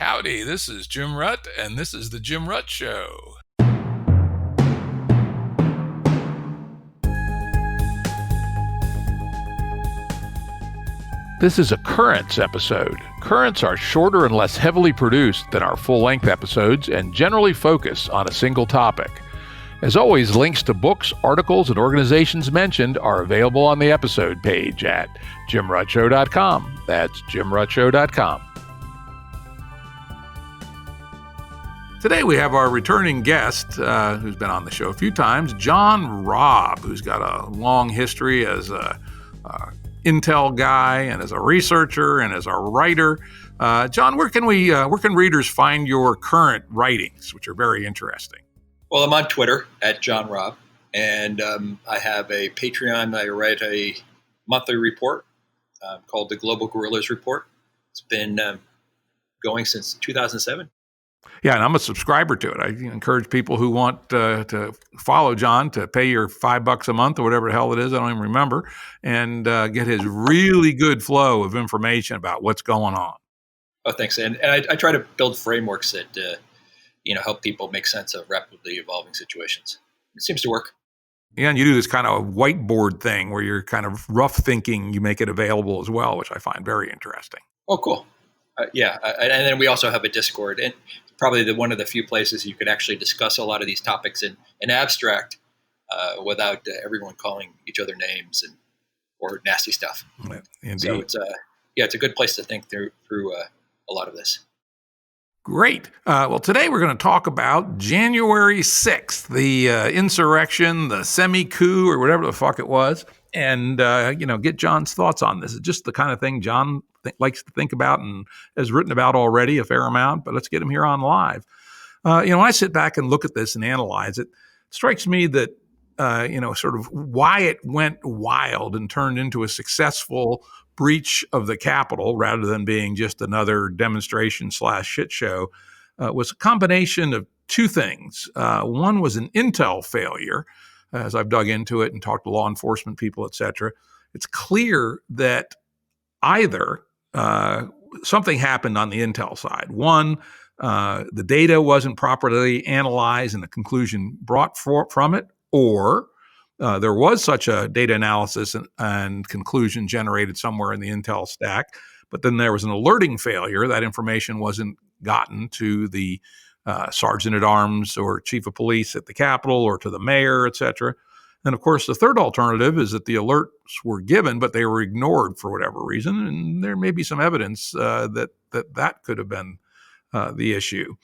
Howdy, this is Jim Rutt, and this is The Jim Rutt Show. This is a Currents episode. Currents are shorter and less heavily produced than our full-length episodes and generally focus on a single topic. As always, links to books, articles, and organizations mentioned are available on the episode page at jimruttshow.com. That's jimruttshow.com. Today we have our returning guest, who's been on the show a few times, John Robb, who's got a long history as a Intel guy and as a researcher and as a writer. John, where can readers find your current writings, which are very interesting? Well, I'm on Twitter at John Robb, and I have a Patreon. I write a monthly report called the Global Guerrillas Report. It's been going since 2007. Yeah, and I'm a subscriber to it. I encourage people who want to follow John to pay your $5 a month or whatever the hell it is, I don't even remember, and get his really good flow of information about what's going on. Oh, thanks. And I try to build frameworks that help people make sense of rapidly evolving situations. It seems to work. Yeah, and you do this kind of whiteboard thing where you're kind of rough thinking. You make it available as well, which I find very interesting. Oh, cool. And then we also have a Discord, and probably one of the few places you could actually discuss a lot of these topics in abstract without everyone calling each other names or nasty stuff. Indeed. So it's a good place to think through a lot of this. Great. Well, today we're going to talk about January 6th, the insurrection, the semi-coup, or whatever the fuck it was, and get John's thoughts on this. It's just the kind of thing John likes to think about and has written about already a fair amount, but let's get him here on live. When I sit back and look at this and analyze it, it strikes me that, sort of why it went wild and turned into a successful breach of the Capitol rather than being just another demonstration / shit show was a combination of two things. One was an intel failure. As I've dug into it and talked to law enforcement people, et cetera, it's clear that either something happened on the intel side. One, the data wasn't properly analyzed and the conclusion brought from it, or there was such a data analysis and conclusion generated somewhere in the intel stack, but then there was an alerting failure. That information wasn't gotten to the sergeant at arms or chief of police at the Capitol or to the mayor, et cetera. And of course, the third alternative is that the alerts were given, but they were ignored for whatever reason. And there may be some evidence that could have been the issue.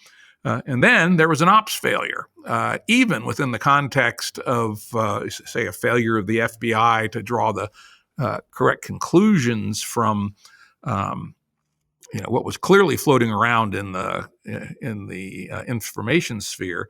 And then there was an ops failure, even within the context of, say, a failure of the FBI to draw the correct conclusions from, what was clearly floating around in the information sphere.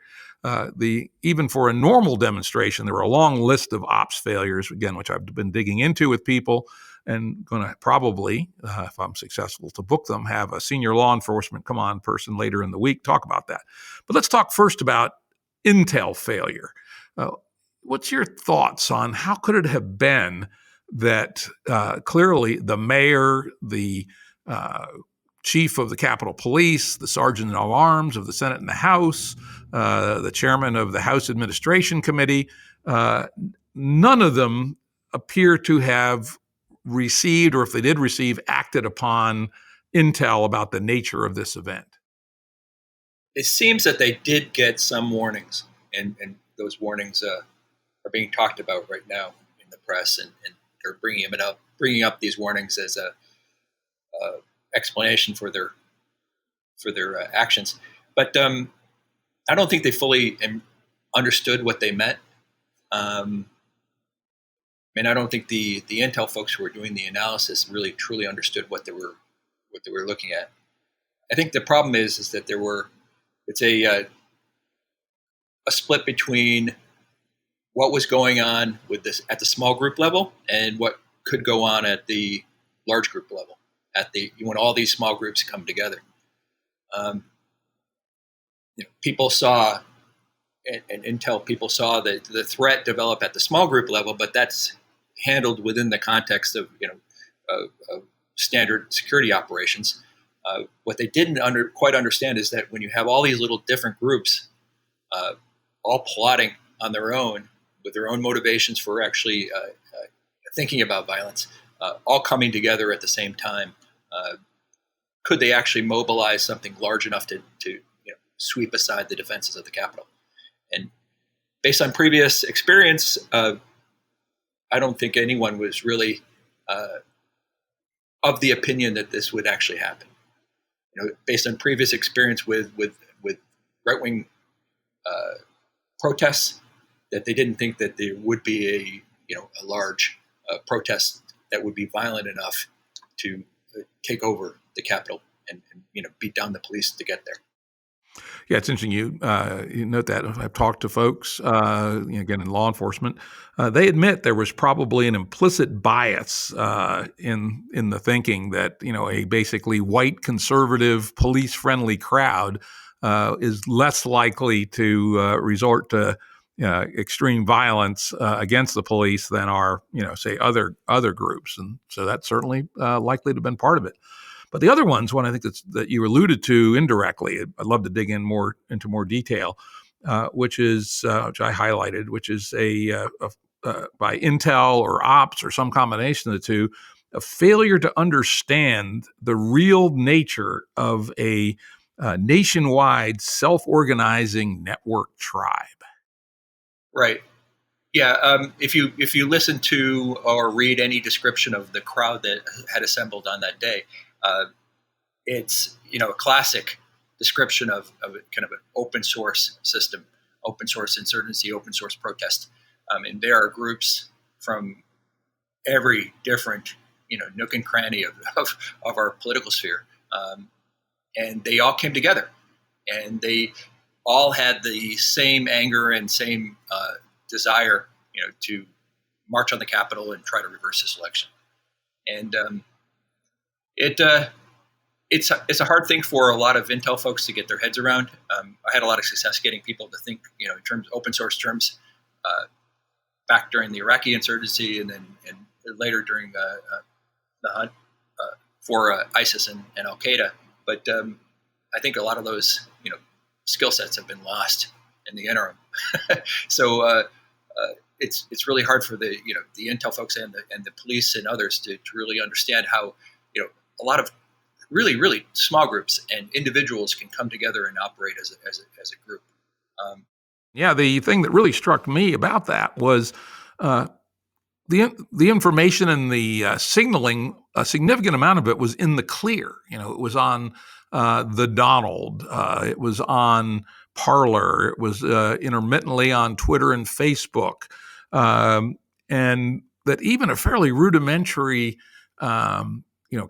Even for a normal demonstration, there were a long list of ops failures, again, which I've been digging into with people and going to probably, if I'm successful to book them, have a senior law enforcement come on person later in the week, talk about that. But let's talk first about intel failure. What's your thoughts on how could it have been that clearly the mayor, the chief of the Capitol Police, the sergeant at arms of the Senate and the House, the chairman of the House Administration Committee, none of them appear to have received, or if they did receive, acted upon intel about the nature of this event? It seems that they did get some warnings, and those warnings are being talked about right now in the press, and they're bringing up these warnings as a explanation for their actions. But I don't think they fully understood what they meant. I don't think the intel folks who were doing the analysis really truly understood what they were looking at. I think the problem is that it's a split between what was going on with this at the small group level and what could go on at the large group level, when all these small groups come together. People saw, and intel people saw that the threat develop at the small group level, but that's handled within the context of standard security operations. What they didn't quite understand is that when you have all these little different groups all plotting on their own with their own motivations for actually thinking about violence, all coming together at the same time, could they actually mobilize something large enough to sweep aside the defenses of the Capitol? And based on previous experience, I don't think anyone was really of the opinion that this would actually happen. Based on previous experience with right-wing protests, that they didn't think that there would be a large protest that would be violent enough to take over the Capitol and beat down the police to get there. Yeah, it's interesting you note that. I've talked to folks, again, in law enforcement. They admit there was probably an implicit bias in the thinking that, a basically white, conservative, police-friendly crowd is less likely to resort to extreme violence against the police than are, say, other groups. And so that's certainly likely to have been part of it. But the other one's one I think that you alluded to indirectly. I'd love to dig into more detail, which I highlighted, which is by Intel or Ops or some combination of the two, a failure to understand the real nature of a nationwide self-organizing network tribe. Right. Yeah. If you listen to or read any description of the crowd that had assembled on that day, it's a classic description of kind of an open source system, open source insurgency, open source protest, and there are groups from every different nook and cranny of our political sphere, and they all came together, and they all had the same anger and same desire, to march on the Capitol and try to reverse this election, and it's a hard thing for a lot of Intel folks to get their heads around. I had a lot of success getting people to think, in terms open source terms, back during the Iraqi insurgency, and later during the hunt for ISIS and Al Qaeda. But I think a lot of those skill sets have been lost in the interim. So it's really hard for the Intel folks and the police and others to really understand how a lot of really, really small groups and individuals can come together and operate as a group. Yeah, the thing that really struck me about that was the information and the signaling. A significant amount of it was in the clear. It was on the Donald. It was on Parler. It was intermittently on Twitter and Facebook, and that even a fairly rudimentary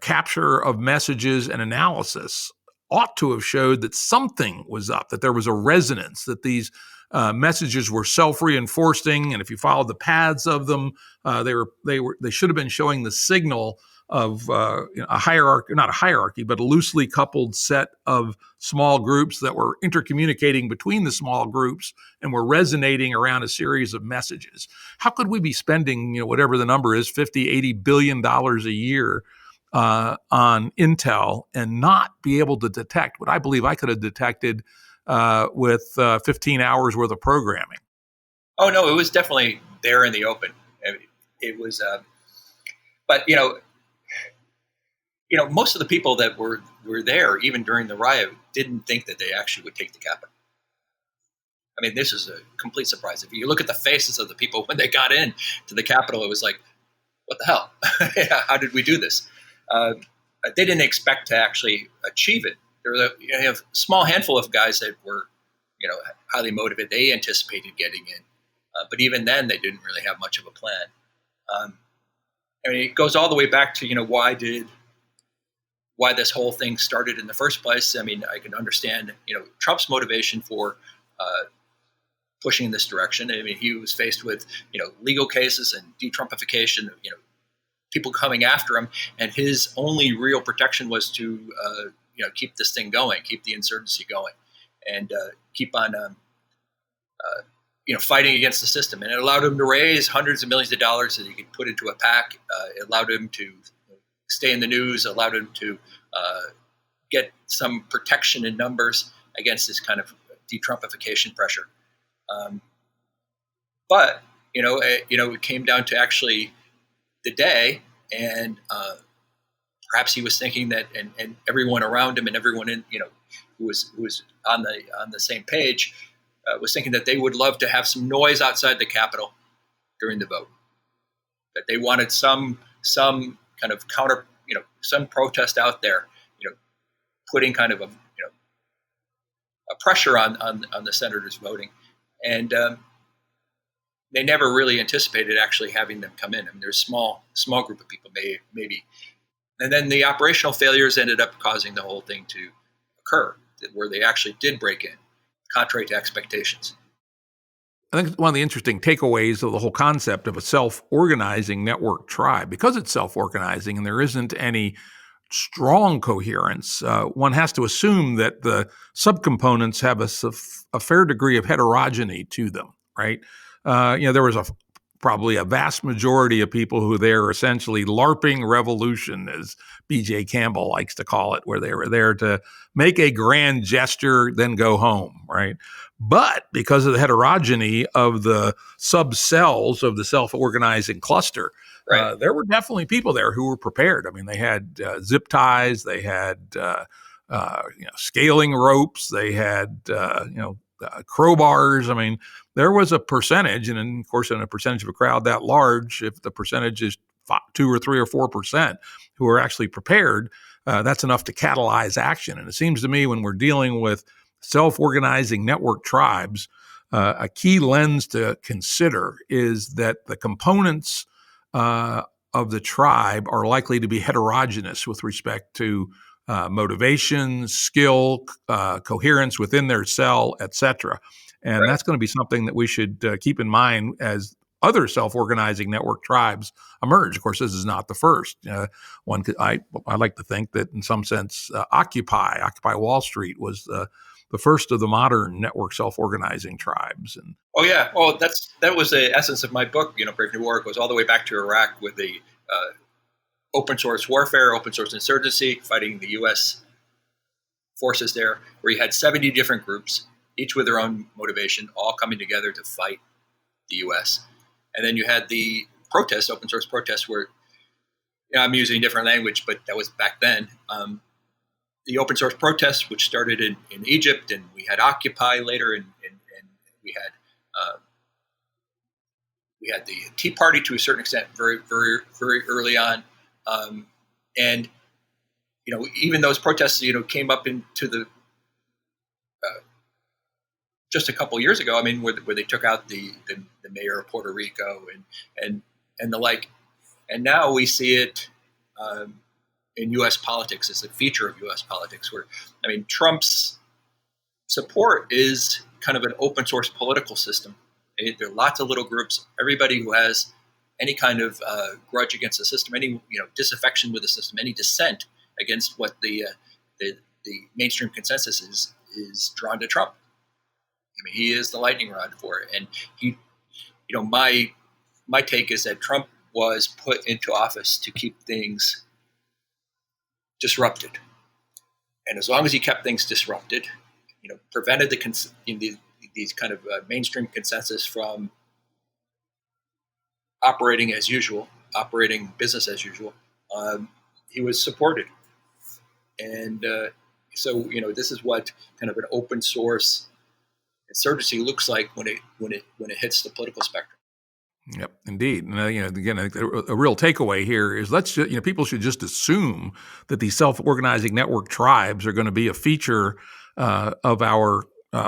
capture of messages and analysis ought to have showed that something was up, that there was a resonance, that these messages were self-reinforcing, and if you followed the paths of them, they should have been showing the signal of a hierarchy, not a hierarchy, but a loosely coupled set of small groups that were intercommunicating between the small groups and were resonating around a series of messages. How could we be spending, whatever the number is, $50-80 billion a year on Intel and not be able to detect what I believe I could have detected with 15 hours worth of programming? Oh no, it was definitely there in the open. It was, but most of the people that were there, even during the riot, didn't think that they actually would take the Capitol. I mean, this is a complete surprise. If you look at the faces of the people when they got in to the Capitol, it was like, what the hell? How did we do this? They didn't expect to actually achieve it. There was a small handful of guys that were, highly motivated. They anticipated getting in, but even then, they didn't really have much of a plan. It goes all the way back to why this whole thing started in the first place. I mean, I can understand Trump's motivation for pushing in this direction. I mean, he was faced with legal cases and de-Trumpification. People coming after him, and his only real protection was to keep this thing going, keep the insurgency going, and keep on fighting against the system. And it allowed him to raise hundreds of millions of dollars that he could put into a PAC. It allowed him to stay in the news, allowed him to get some protection in numbers against this kind of de-Trumpification pressure. But it came down to actually the day, and perhaps he was thinking that, and everyone around him and everyone who was on the same page was thinking that they would love to have some noise outside the Capitol during the vote. That they wanted some kind of counter, some protest out there, putting kind of a pressure on the senators voting, and they never really anticipated actually having them come in. I mean, there's a small group of people, maybe. And then the operational failures ended up causing the whole thing to occur, where they actually did break in, contrary to expectations. I think one of the interesting takeaways of the whole concept of a self-organizing network tribe, because it's self-organizing and there isn't any strong coherence, one has to assume that the subcomponents have a fair degree of heterogeneity to them, right? There was probably a vast majority of people who they're essentially LARPing revolution, as B.J. Campbell likes to call it, where they were there to make a grand gesture, then go home, right? But because of the heterogeneity of the subcells of the self-organizing cluster, Right. there were definitely people there who were prepared. I mean, they had zip ties, they had scaling ropes, they had crowbars. I mean, there was a percentage, and of course, in a percentage of a crowd that large, if the percentage is 2 or 3 or 4% who are actually prepared, that's enough to catalyze action. And it seems to me when we're dealing with self-organizing network tribes, a key lens to consider is that the components of the tribe are likely to be heterogeneous with respect to motivation, skill, coherence within their cell, etc. And Right. that's going to be something that we should keep in mind as other self-organizing network tribes emerge. Of course, this is not the first. I like to think that in some sense, Occupy Wall Street was the first of the modern network self-organizing tribes. And oh yeah, well that was the essence of my book. Brave New War. It goes all the way back to Iraq with the open source warfare, open source insurgency, fighting the U.S. forces there, where you had 70 different groups, each with their own motivation, all coming together to fight the U.S. And then you had the protests, open source protests, where I'm using different language, but that was back then. The open source protests, which started in Egypt, and we had Occupy later, and we had the Tea Party to a certain extent, very, very, very early on, and even those protests, came up into the just a couple years ago. I mean, where they took out the mayor of Puerto Rico and the like, and now we see it in U.S. politics as a feature of U.S. politics. Where Trump's support is kind of an open source political system. There are lots of little groups. Everybody who has any kind of grudge against the system, any disaffection with the system, any dissent against what the mainstream consensus is drawn to Trump. He is the lightning rod for it. And he, my take is that Trump was put into office to keep things disrupted. And as long as he kept things disrupted, prevented these kind of mainstream consensus from operating as usual, operating business as usual, he was supported. And so, this is what kind of an open source insurgency looks like when it hits the political spectrum. Yep, indeed. And again, a real takeaway here is people should just assume that these self-organizing network tribes are going to be a feature of our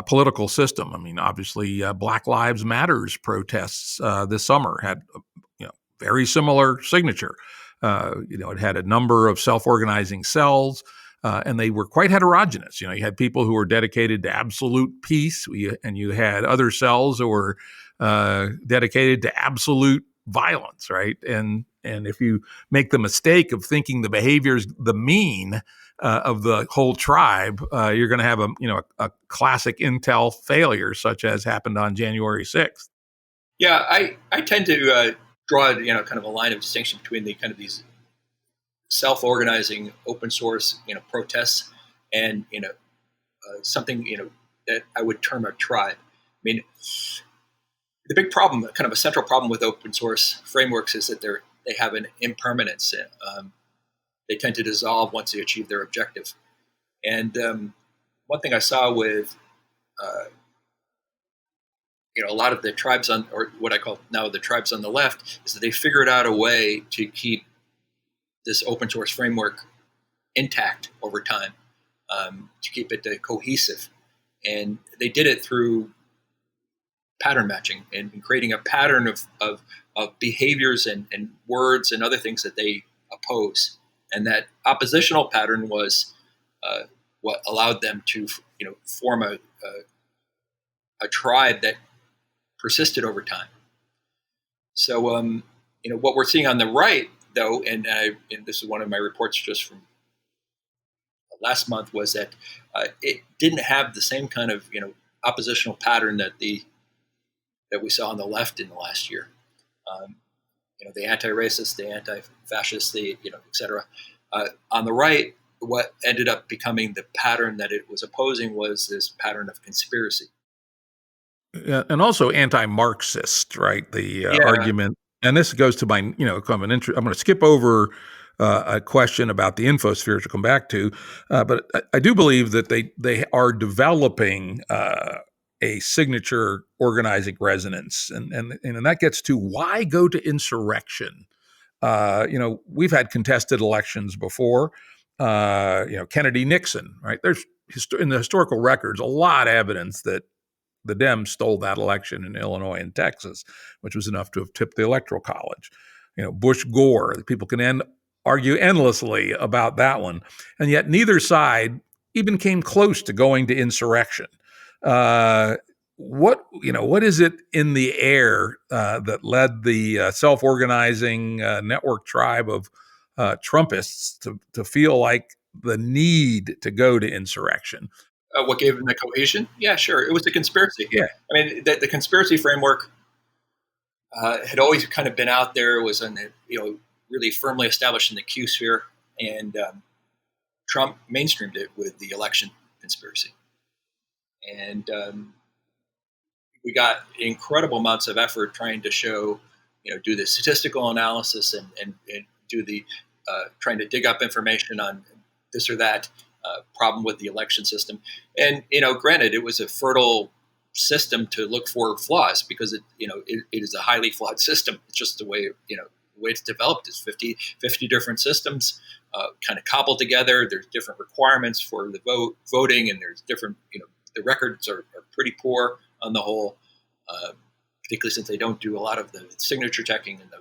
political system. I mean, obviously, Black Lives Matters protests this summer had very similar signature. It had a number of self-organizing cells. And they were quite heterogeneous. You had people who were dedicated to absolute peace, and you had other cells who were dedicated to absolute violence, right? And if you make the mistake of thinking the behavior's the mean of the whole tribe, you're going to have a classic intel failure, such as happened on January 6th. Yeah, I tend to draw kind of a line of distinction between the kind of these self-organizing open source protests and something that I would term a tribe. I mean, the big problem, kind of a central problem with open source frameworks, is that they have an impermanence. They tend to dissolve once they achieve their objective. And one thing I saw with a lot of the tribes or what I call now the tribes on the left, is that they figured out a way to keep this open source framework intact over time, to keep it cohesive. And they did it through pattern matching and creating a pattern of behaviors and words and other things that they oppose. And that oppositional pattern was what allowed them to form a tribe that persisted over time. So what we're seeing on the right, though, and this is one of my reports just from last month, was that it didn't have the same kind of oppositional pattern that we saw on the left in the last year. The anti-racist, the anti-fascist, the et cetera. On the right, what ended up becoming the pattern that it was opposing was this pattern of conspiracy. And also anti-Marxist, right? The argument, and this goes to my, I'm going to skip over a question about the infosphere to come back to, but I do believe that they are developing a signature organizing resonance, and that gets to why go to insurrection. We've had contested elections before. Kennedy, Nixon, right? There's in the historical records a lot of evidence that the Dems stole that election in Illinois and Texas, which was enough to have tipped the Electoral College. Bush, Gore, people can argue endlessly about that one. And yet neither side even came close to going to insurrection. What is it in the air that led the self-organizing network tribe of Trumpists to feel like the need to go to insurrection? What gave them the cohesion? Yeah, sure. It was the conspiracy. Yeah. I mean, the conspiracy framework had always kind of been out there. It was really firmly established in the Q sphere, and Trump mainstreamed it with the election conspiracy. And we got incredible amounts of effort trying to show, do the statistical analysis and do the trying to dig up information on this or that problem with the election system. And, granted, it was a fertile system to look for flaws because it is a highly flawed system. It's just the way, the way it's developed is 50 different systems kind of cobbled together. There's different requirements for the voting, and there's different, the records are pretty poor on the whole, particularly since they don't do a lot of the signature checking, and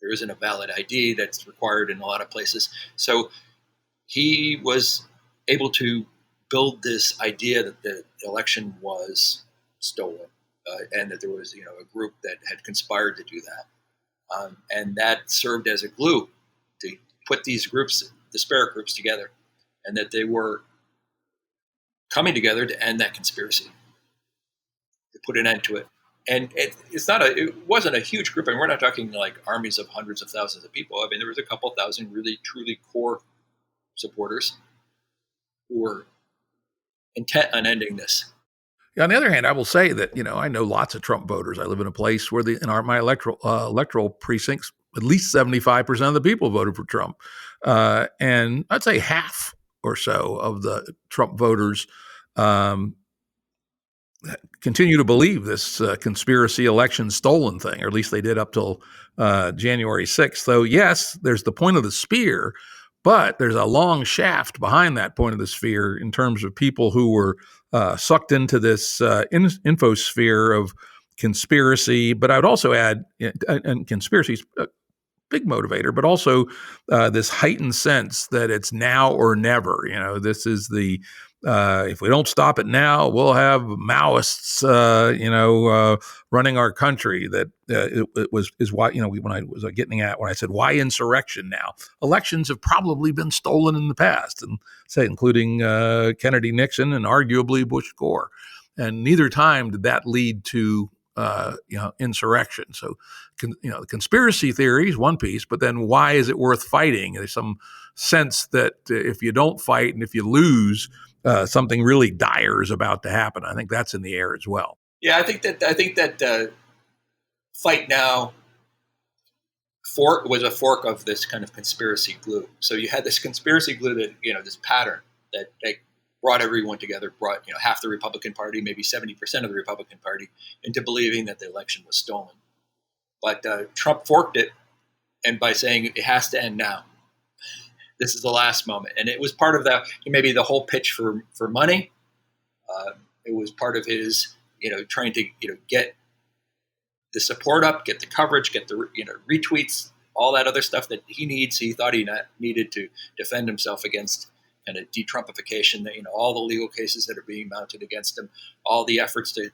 there isn't a valid ID that's required in a lot of places. So he was able to build this idea that the election was stolen, and that there was, a group that had conspired to do that. And that served as a glue to put these groups, disparate groups, together, and that they were coming together to end that conspiracy, to put an end to it. And it wasn't a huge group. And we're not talking like armies of hundreds of thousands of people. I mean, there was a couple thousand really, truly core supporters who were intent on ending this. Yeah, on the other hand, I will say that, I know lots of Trump voters. I live in a place where my electoral precincts, at least 75% of the people voted for Trump. And I'd say half or so of the Trump voters continue to believe this conspiracy election stolen thing, or at least they did up till January 6th. So yes, there's the point of the spear, but there's a long shaft behind that point of the sphere in terms of people who were sucked into this infosphere of conspiracy. But I would also add, and conspiracy is a big motivator, but also this heightened sense that it's now or never. This is the if we don't stop it now, we'll have Maoists, running our country. That is why, when I was getting at when I said why insurrection now, elections have probably been stolen in the past, and including Kennedy, Nixon, and arguably Bush, Gore, and neither time did that lead to insurrection. So, the conspiracy theory is one piece, but then why is it worth fighting? There's some sense that if you don't fight and if you lose, something really dire is about to happen. I think that's in the air as well. Yeah, I think that Fight Now fork was a fork of this kind of conspiracy glue. So you had this conspiracy glue that, this pattern that brought everyone together, brought half the Republican Party, maybe 70% of the Republican Party, into believing that the election was stolen. But Trump forked it, and by saying it has to end now. This is the last moment, and it was part of that. Maybe the whole pitch for money. It was part of his, trying to get the support up, get the coverage, get the retweets, all that other stuff that he needs. He thought he needed to defend himself against kind of de-Trumpification. That all the legal cases that are being mounted against him, all the efforts to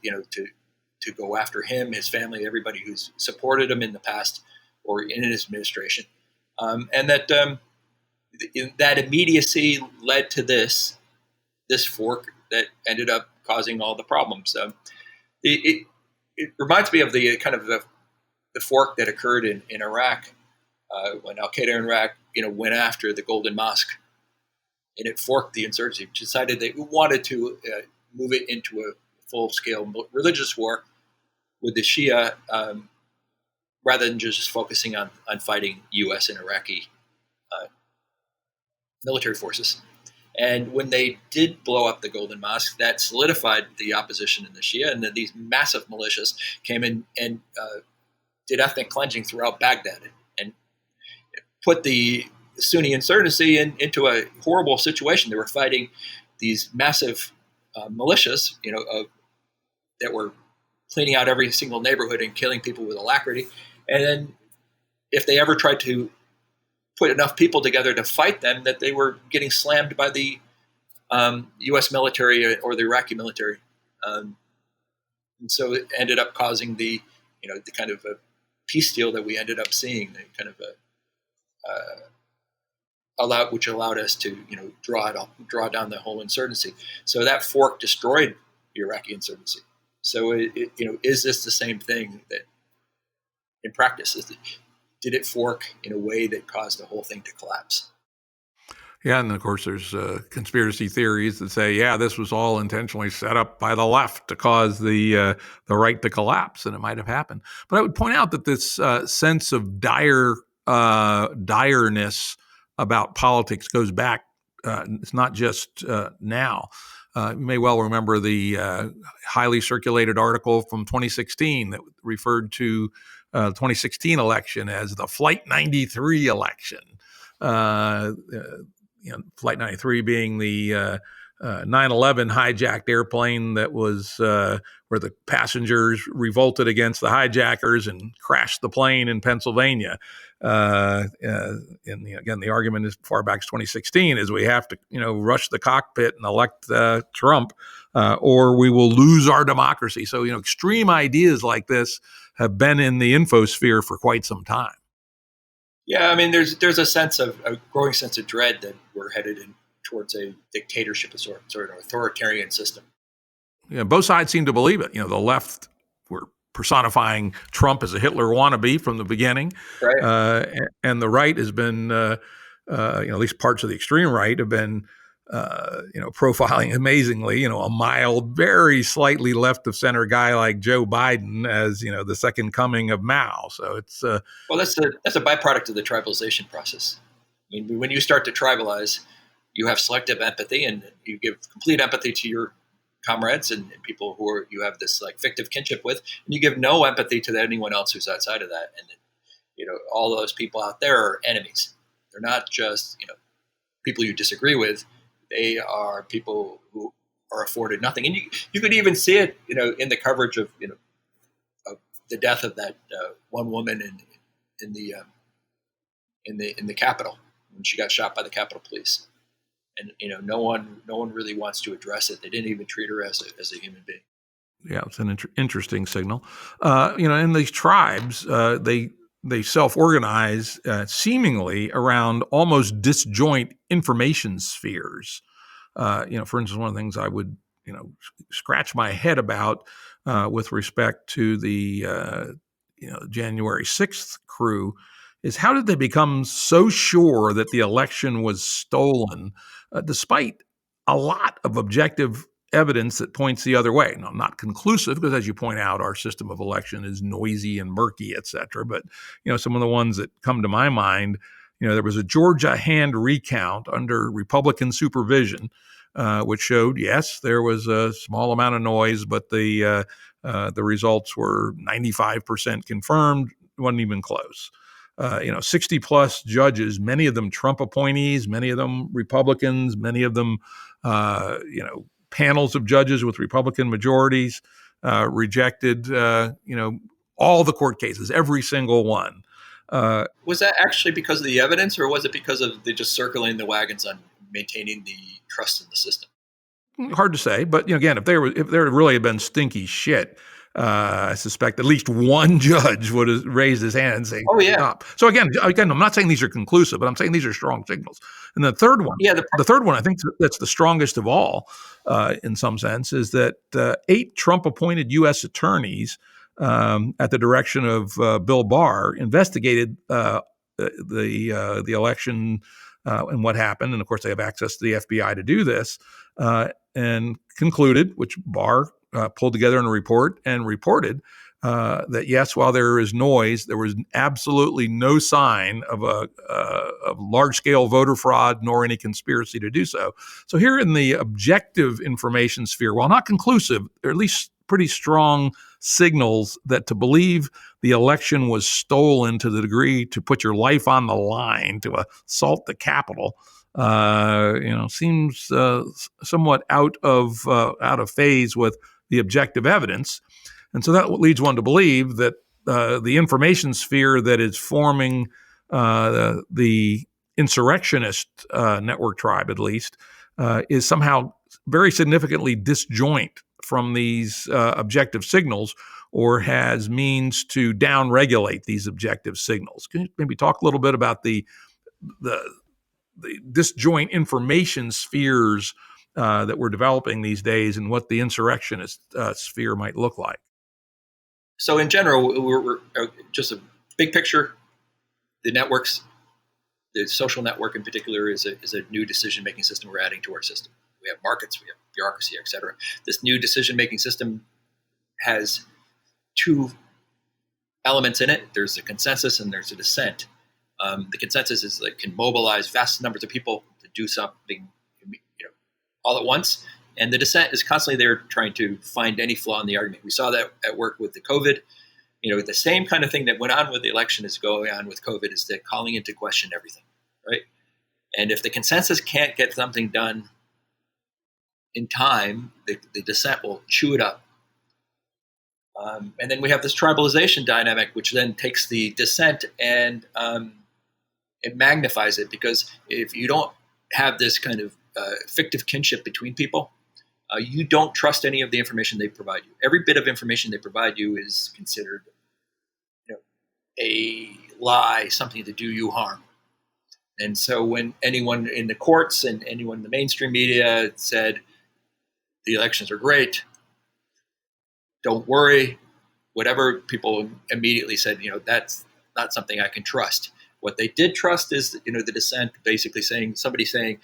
to go after him, his family, everybody who's supported him in the past or in his administration, and that that immediacy led to this fork that ended up causing all the problems. It reminds me of the kind of the fork that occurred in Iraq when Al Qaeda in Iraq went after the Golden Mosque, and it forked the insurgency, which decided they wanted to move it into a full-scale religious war with the Shia, rather than just focusing on fighting U.S. and Iraqi military forces. And when they did blow up the Golden Mosque, that solidified the opposition in the Shia, and then these massive militias came in and did ethnic cleansing throughout Baghdad and put the Sunni insurgency into a horrible situation. They were fighting these massive militias, that were cleaning out every single neighborhood and killing people with alacrity. And then if they ever tried to put enough people together to fight them, that they were getting slammed by the U.S. military or the Iraqi military. And so it ended up causing the kind of a peace deal that we ended up seeing, the kind of which allowed us to draw down the whole insurgency. So that fork destroyed the Iraqi insurgency. So is this the same thing that in practice? Did it fork in a way that caused the whole thing to collapse? Yeah, and of course there's conspiracy theories that say, yeah, this was all intentionally set up by the left to cause the right to collapse, and it might have happened. But I would point out that this sense of direness about politics goes back. It's not just now. You may well remember the highly circulated article from 2016 that referred to the 2016 election as the Flight 93 election. Flight 93 being the 9/11 hijacked airplane that was where the passengers revolted against the hijackers and crashed the plane in Pennsylvania. And again, the argument as far back as 2016 is we have to rush the cockpit and elect Trump, or we will lose our democracy. So extreme ideas like this have been in the infosphere for quite some time. Yeah, I mean, there's a growing sense of dread that we're headed towards a dictatorship, a sort of authoritarian system. Yeah, both sides seem to believe it. The left were personifying Trump as a Hitler wannabe from the beginning, right? And the right has been, at least parts of the extreme right have been, profiling amazingly, a mild, very slightly left of center guy like Joe Biden as, the second coming of Mao. So it's well, that's a byproduct of the tribalization process. I mean, when you start to tribalize, you have selective empathy, and you give complete empathy to your comrades and people who you have this like fictive kinship with, and you give no empathy to anyone else who's outside of that. And all those people out there are enemies. They're not just people you disagree with. They are people who are afforded nothing, and you could even see it, in the coverage of of the death of that one woman in the Capitol when she got shot by the Capitol Police, and no one really wants to address it. They didn't even treat her as a human being. Yeah, it's an interesting signal. In these tribes, they self-organize seemingly around almost disjoint information spheres. For instance, one of the things I would, scratch my head about with respect to the, January 6th crew is how did they become so sure that the election was stolen, despite a lot of objective evidence that points the other way? Now, not conclusive, because as you point out, our system of election is noisy and murky, et cetera. But, some of the ones that come to my mind, there was a Georgia hand recount under Republican supervision, which showed, yes, there was a small amount of noise, but the results were 95% confirmed, wasn't even close. 60 plus judges, many of them Trump appointees, many of them Republicans, many of them, panels of judges with Republican majorities, rejected, all the court cases, every single one. Was that actually because of the evidence, or was it because of the just circling the wagons on maintaining the trust in the system? Hard to say, but again, if there really had been stinky shit, I suspect at least one judge would have raised his hand and say, Oh yeah, "Stop." So again, I'm not saying these are conclusive, but I'm saying these are strong signals. And the third one, yeah. I think that's the strongest of all, in some sense, is that 8 Trump-appointed U.S. attorneys, at the direction of Bill Barr, investigated the election and what happened. And of course, they have access to the FBI to do this. And concluded, which Barr pulled together in a report and reported, that yes, while there is noise, there was absolutely no sign of of large-scale voter fraud nor any conspiracy to do so. So here in the objective information sphere, while not conclusive, there are at least pretty strong signals that to believe the election was stolen to the degree to put your life on the line to assault the Capitol, seems somewhat out of phase with the objective evidence. And so that leads one to believe that the information sphere that is forming the insurrectionist network tribe, at least, is somehow very significantly disjoint from these objective signals, or has means to downregulate these objective signals. Can you maybe talk a little bit about the disjoint information spheres that we're developing these days, and what the insurrectionist sphere might look like? So in general, we're just a big picture. The networks, the social network in particular, is a new decision-making system we're adding to our system. We have markets, we have bureaucracy, et cetera. This new decision-making system has 2 elements in it. There's a consensus and there's a dissent. The consensus is can mobilize vast numbers of people to do something, all at once. And the dissent is constantly there trying to find any flaw in the argument. We saw that at work with the COVID. The same kind of thing that went on with the election is going on with COVID, is that calling into question everything, right? And if the consensus can't get something done in time, the dissent will chew it up. And then we have this tribalization dynamic, which then takes the dissent and it magnifies it, because if you don't have this kind of fictive kinship between people, you don't trust any of the information they provide you. Every bit of information they provide you is considered, a lie, something to do you harm. And so when anyone in the courts and anyone in the mainstream media said the elections are great, don't worry, whatever, people immediately said, that's not something I can trust. What they did trust is, the dissent basically somebody saying,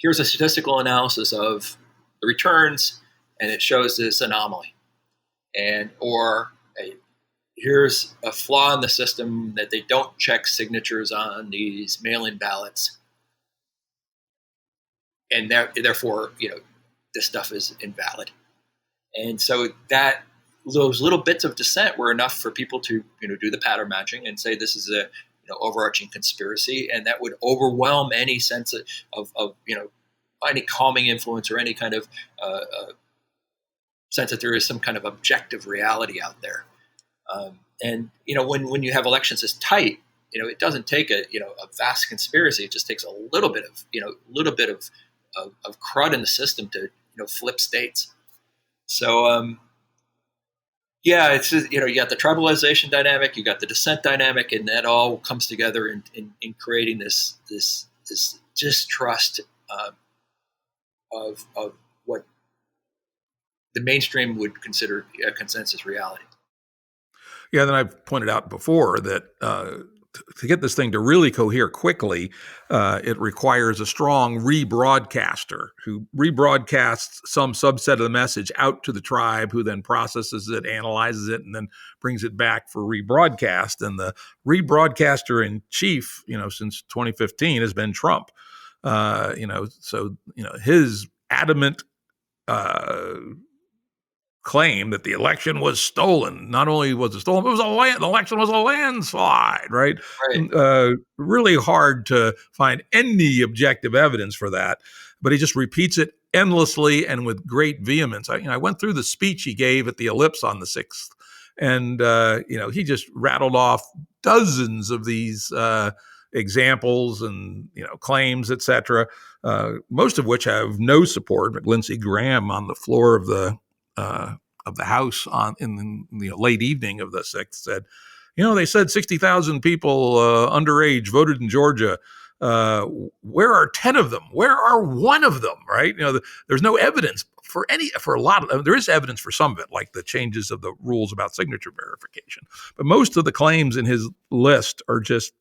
here's a statistical analysis of the returns, and it shows this anomaly. Or here's a flaw in the system that they don't check signatures on these mail-in ballots. And therefore, this stuff is invalid. And so those little bits of dissent were enough for people to, do the pattern matching and say this is a overarching conspiracy, and that would overwhelm any sense of any calming influence or any kind of sense that there is some kind of objective reality out there. And when you have elections as tight, it doesn't take a vast conspiracy. It just takes a little bit of crud in the system to flip states. So it's you got the tribalization dynamic, you got the dissent dynamic, and that all comes together in creating this distrust of what the mainstream would consider a consensus reality. Yeah, then I've pointed out before that to get this thing to really cohere quickly, it requires a strong rebroadcaster who rebroadcasts some subset of the message out to the tribe, who then processes it, analyzes it, and then brings it back for rebroadcast. And the rebroadcaster in chief, since 2015 has been Trump. So his adamant claim that the election was stolen. Not only was it stolen, but the election was a landslide, right? Right. Really hard to find any objective evidence for that, but he just repeats it endlessly and with great vehemence. I went through the speech he gave at the Ellipse on the 6th, and he just rattled off dozens of these examples and claims, etc. Most of which have no support. But Lindsey Graham on the floor of the House in the late evening of the 6th said, they said 60,000 people underage voted in Georgia. Where are 10 of them? Where are one of them? Right? There's no evidence for a lot of. There is evidence for some of it, like the changes of the rules about signature verification. But most of the claims in his list are just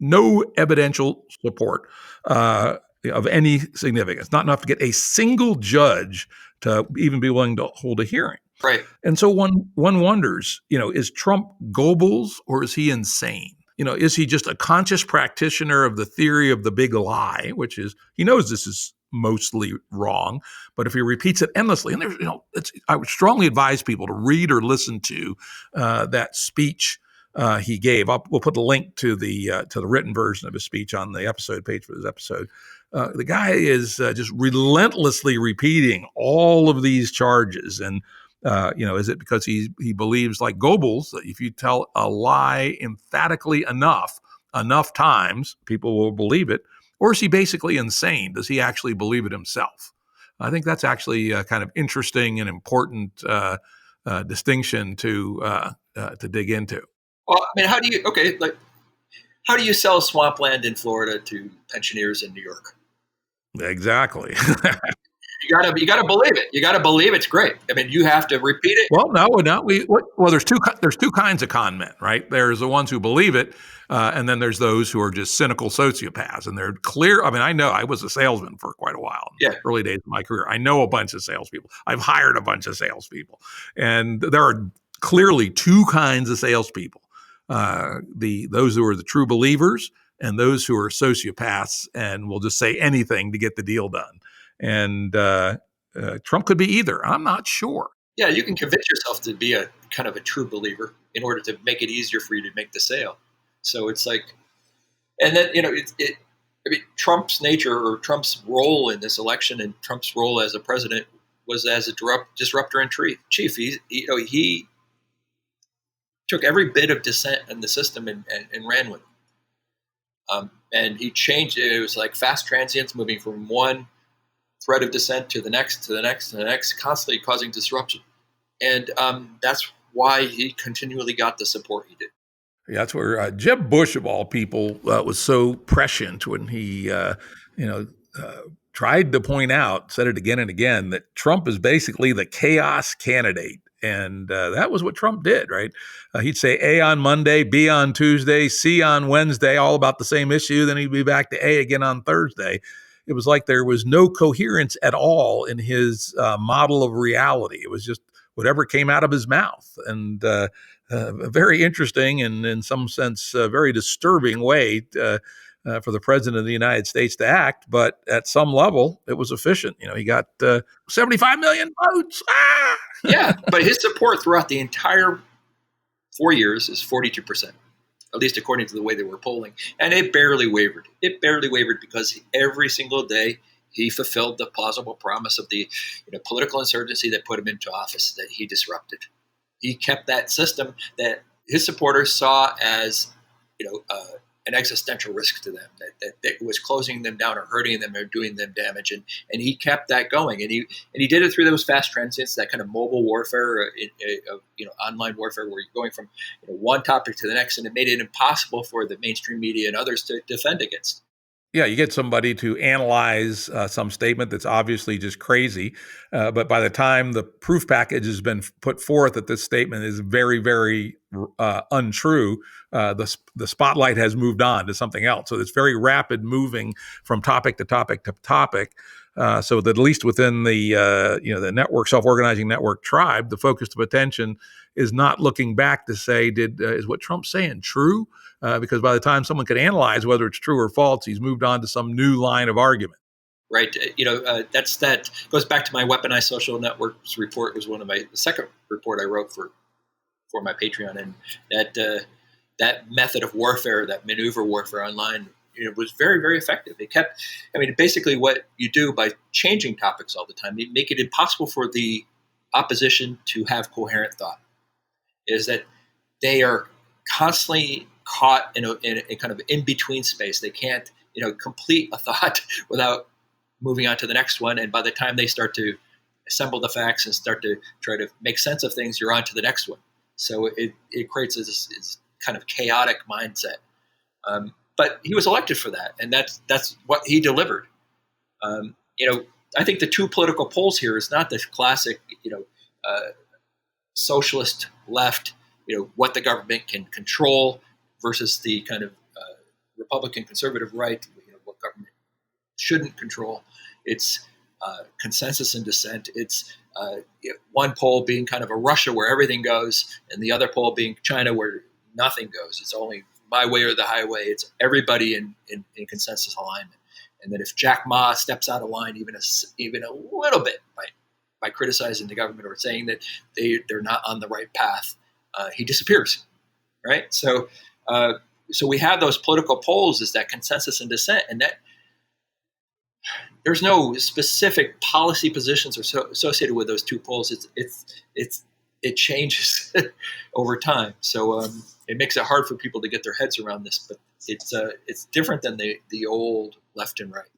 no evidential support of any significance. Not enough to get a single judge to even be willing to hold a hearing. Right. And so one wonders, is Trump Goebbels or is he insane? Is he just a conscious practitioner of the theory of the big lie, which is he knows this is mostly wrong, but if he repeats it endlessly, and I would strongly advise people to read or listen to that speech he gave. We'll put the link to the written version of his speech on the episode page for this episode. The guy is just relentlessly repeating all of these charges. And, is it because he believes, like Goebbels, that if you tell a lie emphatically enough times, people will believe it? Or is he basically insane? Does he actually believe it himself? I think that's actually a kind of interesting and important distinction to dig into. Well, I mean, how do you sell swampland in Florida to pensioners in New York? Exactly. You gotta believe it. You gotta believe it's great. I mean, you have to repeat it. Well, there's two kinds of con men, right? There's the ones who believe it, and then there's those who are just cynical sociopaths, and they're clear. I mean, I know I was a salesman for quite a while in the early days of my career. I know a bunch of salespeople. I've hired a bunch of salespeople, and there are clearly two kinds of salespeople: those who are the true believers, and those who are sociopaths and will just say anything to get the deal done. And Trump could be either. I'm not sure. Yeah, you can convince yourself to be a kind of a true believer in order to make it easier for you to make the sale. So it's like, and then I mean, Trump's nature or Trump's role in this election and Trump's role as a president was as a disruptor in chief. He took every bit of dissent in the system and ran with it. And he changed it. It was like fast transients moving from one thread of dissent to the next, to the next, to the next, constantly causing disruption. And that's why he continually got the support he did. Yeah, that's where Jeb Bush, of all people, was so prescient when he, tried to point out, said it again and again, that Trump is basically the chaos candidate. And that was what Trump did, right? He'd say A on Monday, B on Tuesday, C on Wednesday, all about the same issue. Then he'd be back to A again on Thursday. It was like there was no coherence at all in his model of reality. It was just whatever came out of his mouth. And a very interesting and in some sense a very disturbing way for the president of the United States to act. But at some level, it was efficient. He got 75 million votes. Ah! Yeah, but his support throughout the entire 4 years is 42%. At least according to the way they were polling. And it barely wavered. It barely wavered because every single day he fulfilled the plausible promise of the political insurgency that put him into office that he disrupted. He kept that system that his supporters saw as an existential risk to them, that was closing them down or hurting them or doing them damage. And he kept that going. And he did it through those fast transients, that kind of mobile warfare, online warfare, where you're going from one topic to the next, and it made it impossible for the mainstream media and others to defend against. Yeah, you get somebody to analyze some statement that's obviously just crazy, but by the time the proof package has been put forth that this statement is very, very untrue, the spotlight has moved on to something else. So it's very rapid moving from topic to topic to topic. So that at least within the the network self-organizing network tribe, the focus of attention is not looking back to say, is what Trump's saying true? Because by the time someone can analyze whether it's true or false, he's moved on to some new line of argument. Right. That goes back to my weaponized social networks report. Was the second report I wrote for my Patreon, and that method of warfare, that maneuver warfare online, was very, very effective. It kept, basically what you do by changing topics all the time, you make it impossible for the opposition to have coherent thought. Is that they are constantly caught in a kind of in between space. They can't complete a thought without moving on to the next one. And by the time they start to assemble the facts and start to try to make sense of things, you're on to the next one. So it creates this kind of chaotic mindset. But he was elected for that, and that's what he delivered. I think the two political poles here is not the classic, socialist left, what the government can control versus the kind of Republican conservative right, what government shouldn't control. It's consensus and dissent. It's one pole being kind of a Russia where everything goes, and the other pole being China where nothing goes. It's only my way or the highway. It's everybody in consensus alignment. And that if Jack Ma steps out of line even a little bit by criticizing the government or saying that they're not on the right path, he disappears. Right? So we have those political poles as that consensus and dissent, and that there's no specific policy positions associated with those two poles. It changes over time. So it makes it hard for people to get their heads around this, but it's different than the old left and right.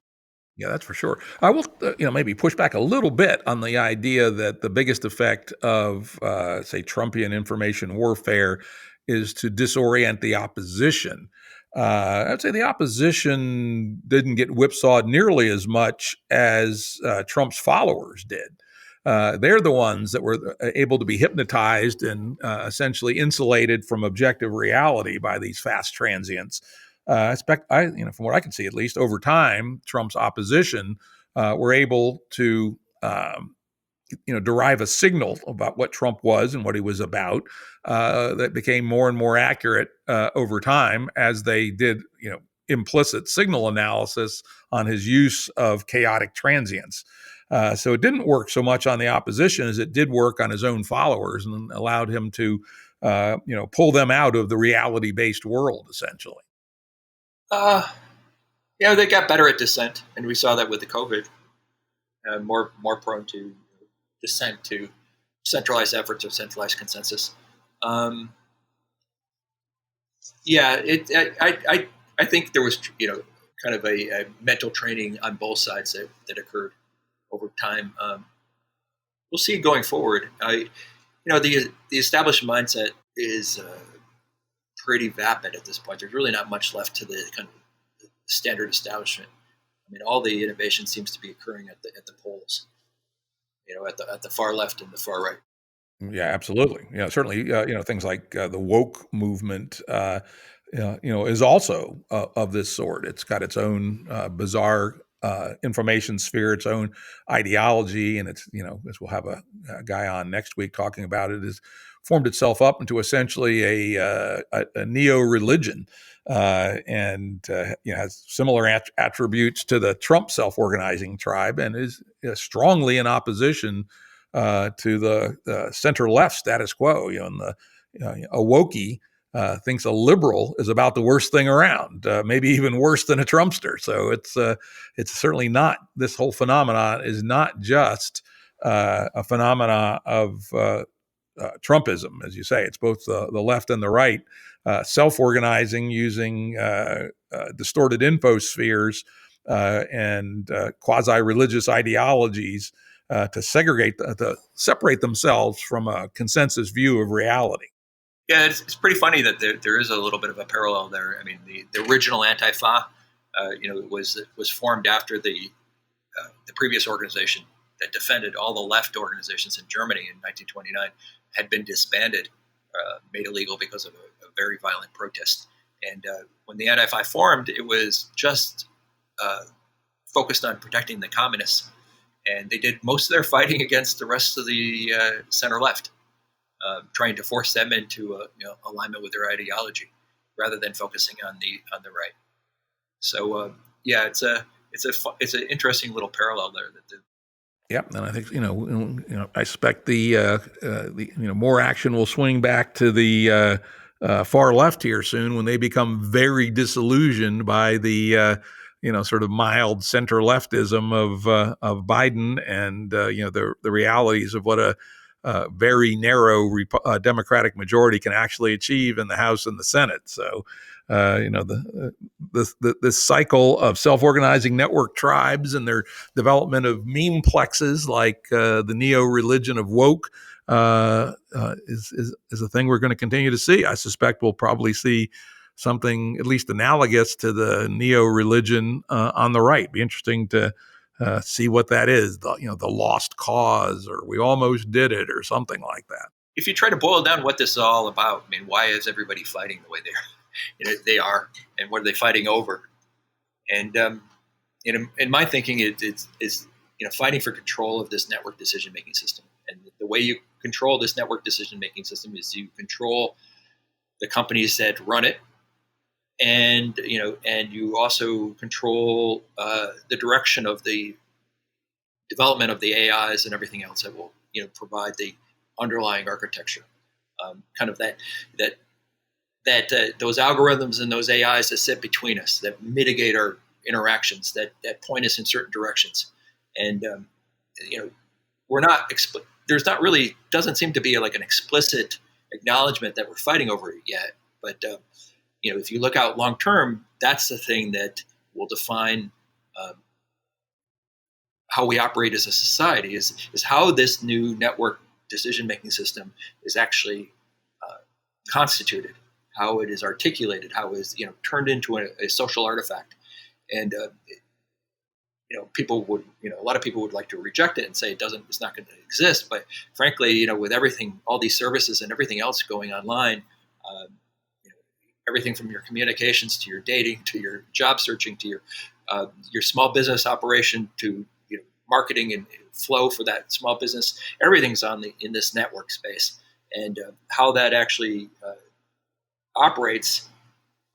Yeah, that's for sure. I will, maybe push back a little bit on the idea that the biggest effect of, say, Trumpian information warfare is to disorient the opposition. I'd say the opposition didn't get whipsawed nearly as much as Trump's followers did. They're the ones that were able to be hypnotized and essentially insulated from objective reality by these fast transients. From what I can see, at least over time, Trump's opposition were able to, derive a signal about what Trump was and what he was about that became more and more accurate over time as they did, implicit signal analysis on his use of chaotic transients. So it didn't work so much on the opposition as it did work on his own followers and allowed him to, pull them out of the reality-based world, essentially. They got better at dissent, and we saw that with the COVID. More prone to dissent to centralized efforts or centralized consensus. I think there was kind of a mental training on both sides that occurred over time. We'll see going forward. The established mindset is pretty vapid at this point. There's really not much left to the kind of standard establishment. All the innovation seems to be occurring at the poles, at the far left and the far right. Yeah, absolutely. Yeah, certainly. Things like the woke movement, is also of this sort. It's got its own bizarre information sphere, its own ideology, and it's as we'll have a guy on next week talking about it, has formed itself up into essentially a neo-religion. And has similar attributes to the Trump self-organizing tribe, and is strongly in opposition to the center-left status quo. And a wokey thinks a liberal is about the worst thing around, maybe even worse than a Trumpster. So it's certainly not. This whole phenomenon is not just a phenomena of Trumpism, as you say. It's both the left and the right self-organizing using distorted infospheres and quasi-religious ideologies to separate themselves from a consensus view of reality. Yeah, it's pretty funny that there is a little bit of a parallel there. The original Antifa, was formed after the previous organization that defended all the left organizations in Germany in 1929 had been disbanded. made illegal because of a very violent protest. And when the Anti-Fi formed, it was just focused on protecting the communists. And they did most of their fighting against the rest of the center left, trying to force them into alignment with their ideology, rather than focusing on the right. So it's an interesting little parallel there. Yep, and I think I expect the more action will swing back to the far left here soon when they become very disillusioned by the sort of mild center leftism of Biden and the realities of what a very narrow Democratic majority can actually achieve in the House and the Senate. So this cycle of self-organizing network tribes and their development of memeplexes like the neo-religion of woke is a thing we're going to continue to see. I suspect we'll probably see something at least analogous to the neo-religion on the right. Be interesting to see what that is. The lost cause, or we almost did it, or something like that. If you try to boil down what this is all about, I mean, why is everybody fighting the way they are, and what are they fighting over? And in my thinking, it's fighting for control of this network decision-making system. And the way you control this network decision-making system is you control the companies that run it, and you also control the direction of the development of the AIs and everything else that will provide the underlying architecture. Kind of that those algorithms and those AIs that sit between us, that mitigate our interactions, that point us in certain directions. And we're not there's not really, doesn't seem to be like an explicit acknowledgement that we're fighting over it yet. But if you look out long term, that's the thing that will define how we operate as a society, is how this new network decision-making system is actually constituted, how it is articulated, how it is turned into a social artifact. And people would, a lot of people would like to reject it and say it's not going to exist. But frankly, with everything, all these services and everything else going online, everything from your communications to your dating to your job searching to your small business operation to marketing and flow for that small business, everything's in this network space. And how that actually operates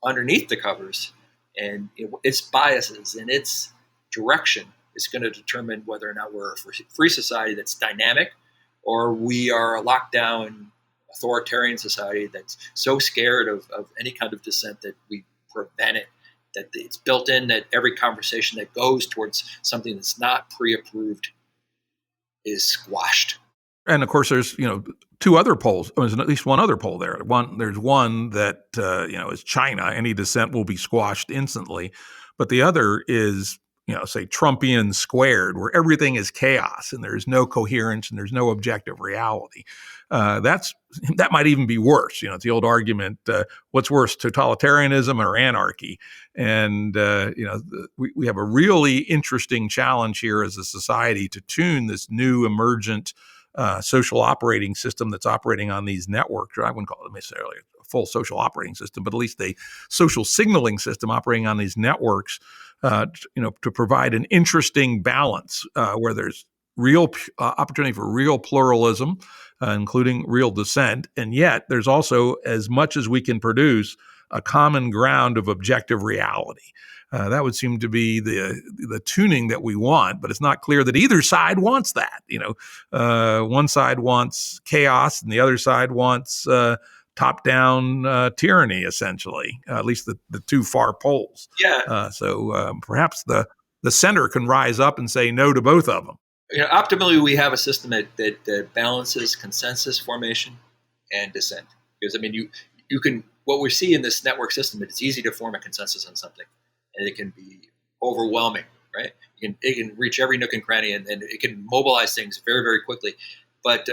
underneath the covers, and its biases and its direction is going to determine whether or not we're a free society that's dynamic, or we are a lockdown authoritarian society that's so scared of any kind of dissent that we prevent it, that it's built in that every conversation that goes towards something that's not pre-approved is squashed. And of course, there's two other poles. There's at least one other pole there. There's one that is China. Any dissent will be squashed instantly, but the other is say Trumpian squared, where everything is chaos and there's no coherence and there's no objective reality. That might even be worse. It's the old argument: what's worse, totalitarianism or anarchy? And we have a really interesting challenge here as a society to tune this new emergent social operating system that's operating on these networks. I wouldn't call it necessarily a full social operating system, but at least a social signaling system operating on these networks, to provide an interesting balance where there's real opportunity for real pluralism, including real dissent. And yet there's also, as much as we can produce, a common ground of objective reality. That would seem to be the tuning that we want, but it's not clear that either side wants that. One side wants chaos, and the other side wants top-down tyranny, essentially. At least the two far poles. Yeah. So perhaps the center can rise up and say no to both of them. Optimally, we have a system that balances consensus formation and dissent. Because you can, what we see in this network system, it's easy to form a consensus on something, and it can be overwhelming, right? It can reach every nook and cranny, and it can mobilize things very, very quickly. But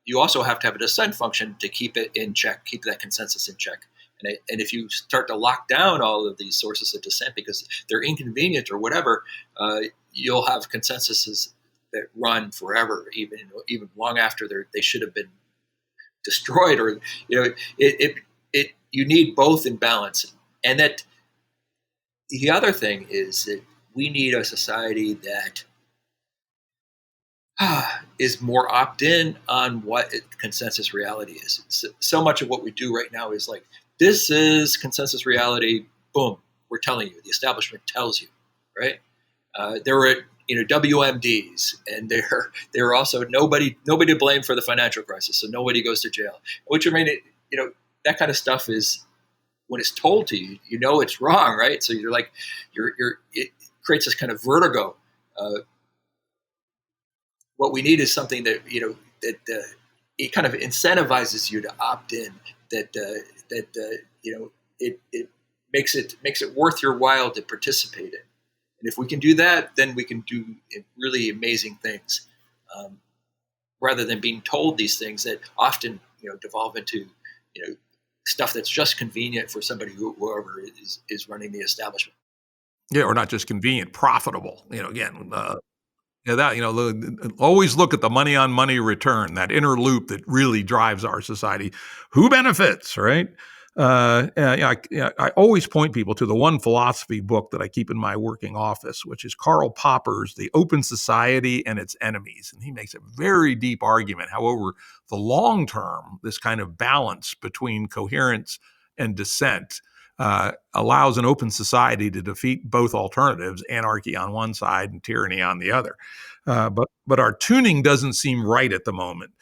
you also have to have a dissent function to keep it in check, keep that consensus in check. And if you start to lock down all of these sources of dissent because they're inconvenient or whatever, you'll have consensuses that run forever, even long after they should have been destroyed, or you need both in balance. And that the other thing is that we need a society that is more opt-in on what consensus reality is. So much of what we do right now is like, this is consensus reality. Boom, we're telling you. The establishment tells you, right? There were WMDs, and they're also nobody to blame for the financial crisis, so nobody goes to jail. Which, I mean, that kind of stuff is, when it's told to you, it's wrong, right? So you're like, it creates this kind of vertigo. What we need is something that it kind of incentivizes you to opt in. It makes it worth your while to participate in. And if we can do that, then we can do really amazing things, rather than being told these things that often devolve into stuff that's just convenient for somebody whoever is running the establishment. Yeah, or not just convenient, profitable. Again, always look at the money on money return, that inner loop that really drives our society. Who benefits, right? I always point people to the one philosophy book that I keep in my working office, which is Karl Popper's The Open Society and Its Enemies. And he makes a very deep argument. However, the long term, this kind of balance between coherence and dissent allows an open society to defeat both alternatives, anarchy on one side and tyranny on the other. But our tuning doesn't seem right at the moment.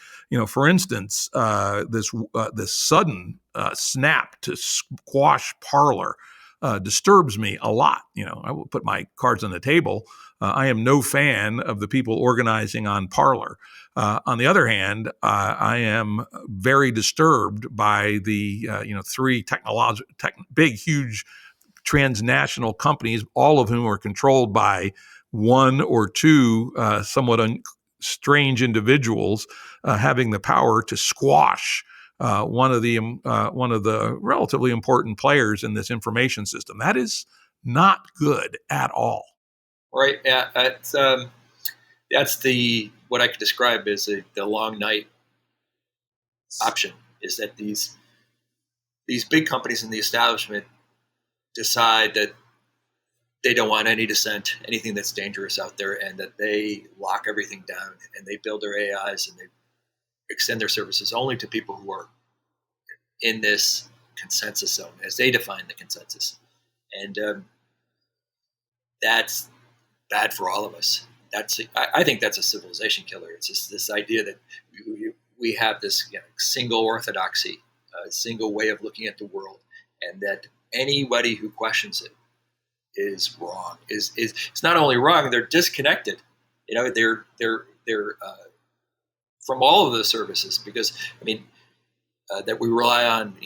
For instance, this sudden snap to squash Parler disturbs me a lot. I will put my cards on the table. I am no fan of the people organizing on Parler. On the other hand, I am very disturbed by the three big, huge transnational companies, all of whom are controlled by one or two somewhat strange individuals having the power to squash one of the relatively important players in this information system. That is not good at all. Right. Yeah. That's what I could describe as the long night option, is that these big companies in the establishment decide that they don't want any dissent, anything that's dangerous out there, and that they lock everything down, and they build their AIs, and they extend their services only to people who are in this consensus zone, as they define the consensus. And that's bad for all of us. I think that's a civilization killer. It's just this idea that we have this single orthodoxy, a single way of looking at the world, and that anybody who questions it is wrong. Is it's not only wrong, they're disconnected. They're from all of the services, because that we rely on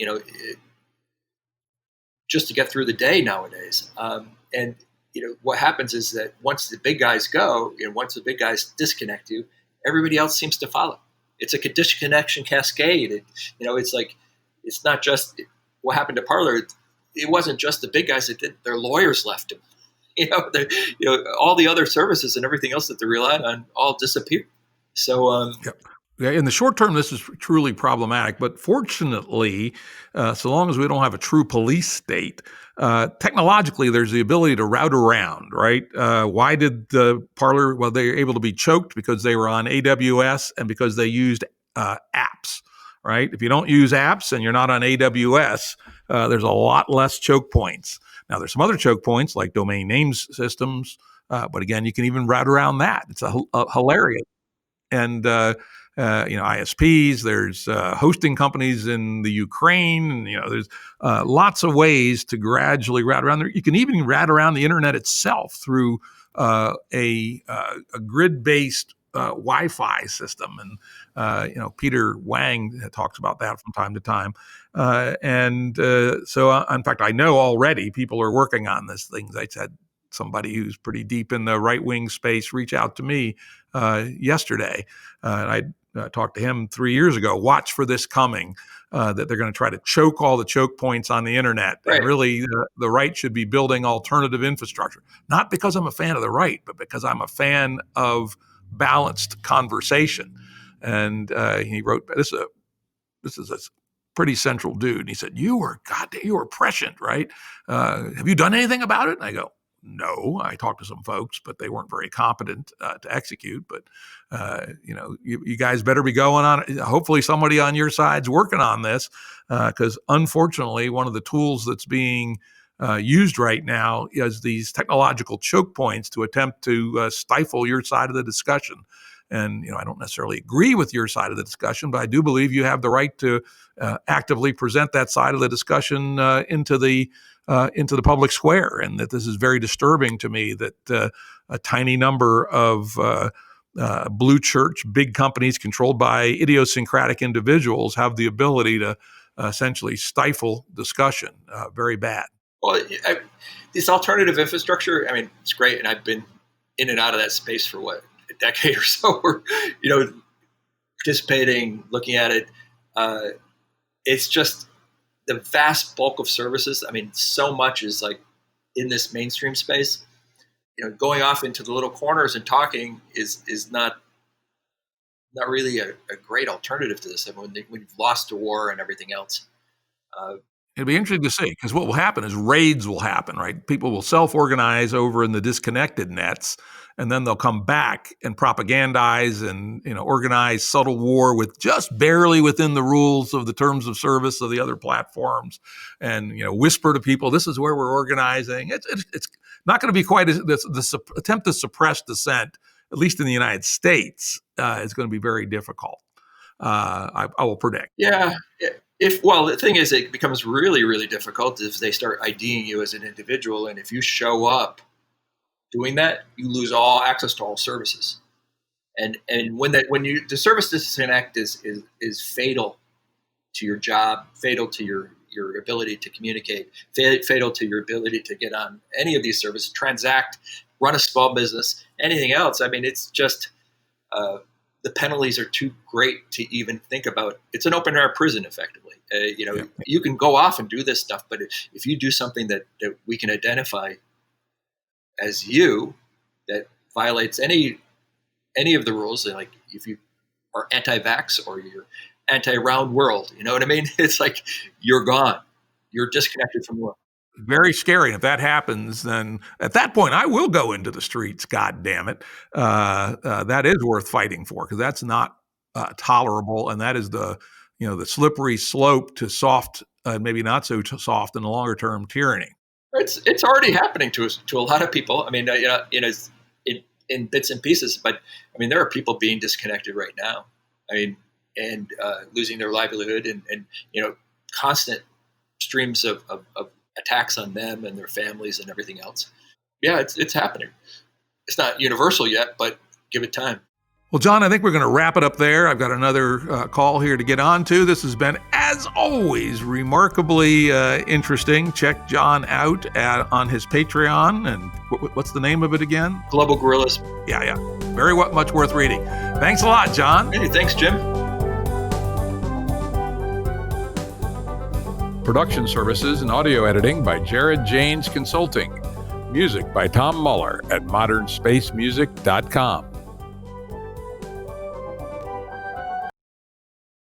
just to get through the day nowadays. And what happens is that once the big guys go, once the big guys disconnect you, everybody else seems to follow. It's like a disconnection cascade. It's like, it's not just what happened to Parler. It wasn't just the big guys that did. Their lawyers left them. All the other services and everything else that they relied on all disappeared. So, in the short term, this is truly problematic. But fortunately, so long as we don't have a true police state, technologically, there's the ability to route around, right? Why did the Parler? Well, they were able to be choked because they were on AWS and because they used apps, right? If you don't use apps and you're not on AWS, there's a lot less choke points. Now, there's some other choke points like domain names systems, but again, you can even route around that. It's hilarious. And ISPs, there's hosting companies in the Ukraine, and there's lots of ways to gradually route around there. You can even route around the internet itself through a grid-based Wi-Fi system, and Peter Wang talks about that from time to time. So, in fact, I know already people are working on this thing. I said somebody who's pretty deep in the right-wing space reach out to me yesterday. I talked to him 3 years ago. Watch for this coming, that they're going to try to choke all the choke points on the internet. Right. And really, the right should be building alternative infrastructure. Not because I'm a fan of the right, but because I'm a fan of balanced conversation. And he wrote, this this is a pretty central dude. And he said, you were prescient, right? Have you done anything about it? And I go, no, I talked to some folks, but they weren't very competent to execute. But, you guys better be going on it. Hopefully somebody on your side's working on this, because unfortunately, one of the tools that's being used right now is these technological choke points to attempt to stifle your side of the discussion. And, I don't necessarily agree with your side of the discussion, but I do believe you have the right to actively present that side of the discussion into the public square. And that this is very disturbing to me that a tiny number of blue church, big companies controlled by idiosyncratic individuals have the ability to essentially stifle discussion. Very bad. Well, this alternative infrastructure, I mean, it's great. And I've been in and out of that space for a decade or so. We're, participating, looking at it. It's just the vast bulk of services. I mean, so much is like in this mainstream space. Going off into the little corners and talking is not really a great alternative to this. I mean, when you've lost a war and everything else. It'll be interesting to see, because what will happen is raids will happen, right? People will self-organize over in the disconnected nets, and then they'll come back and propagandize and organize subtle war with just barely within the rules of the terms of service of the other platforms, and whisper to people, "This is where we're organizing." It's not going to be quite as the attempt to suppress dissent, at least in the United States, is going to be very difficult. I will predict. Yeah. The thing is, it becomes really, really difficult if they start IDing you as an individual. And if you show up doing that, you lose all access to all services. And when the service disconnect is fatal to your job, fatal to your ability to communicate, fatal to your ability to get on any of these services, transact, run a small business, anything else. I mean, it's just the penalties are too great to even think about. It's an open air prison, effectively. You can go off and do this stuff, but if you do something that we can identify as that violates any of the rules, like if you are anti-vax or you're anti-round world, you know what I mean? It's like you're gone. You're disconnected from the world. Very scary. And if that happens, then at that point, I will go into the streets. God damn it. That is worth fighting for, because that's not tolerable. And that is the slippery slope to soft, maybe not so soft in the longer term tyranny. It's already happening to a lot of people. I mean, in bits and pieces, but I mean, there are people being disconnected right now. I mean, and losing their livelihood and constant streams of attacks on them and their families and everything else. Yeah, it's happening. It's not universal yet, but give it time. Well, John, I think we're going to wrap it up there. I've got another call here to get on to. This has been, as always, remarkably interesting. Check John out on his Patreon. And what's the name of it again? Global Guerrillas. Yeah. Very much worth reading. Thanks a lot, John. Hey, thanks, Jim. Production services and audio editing by Jared Janes Consulting. Music by Tom Muller at modernspacemusic.com.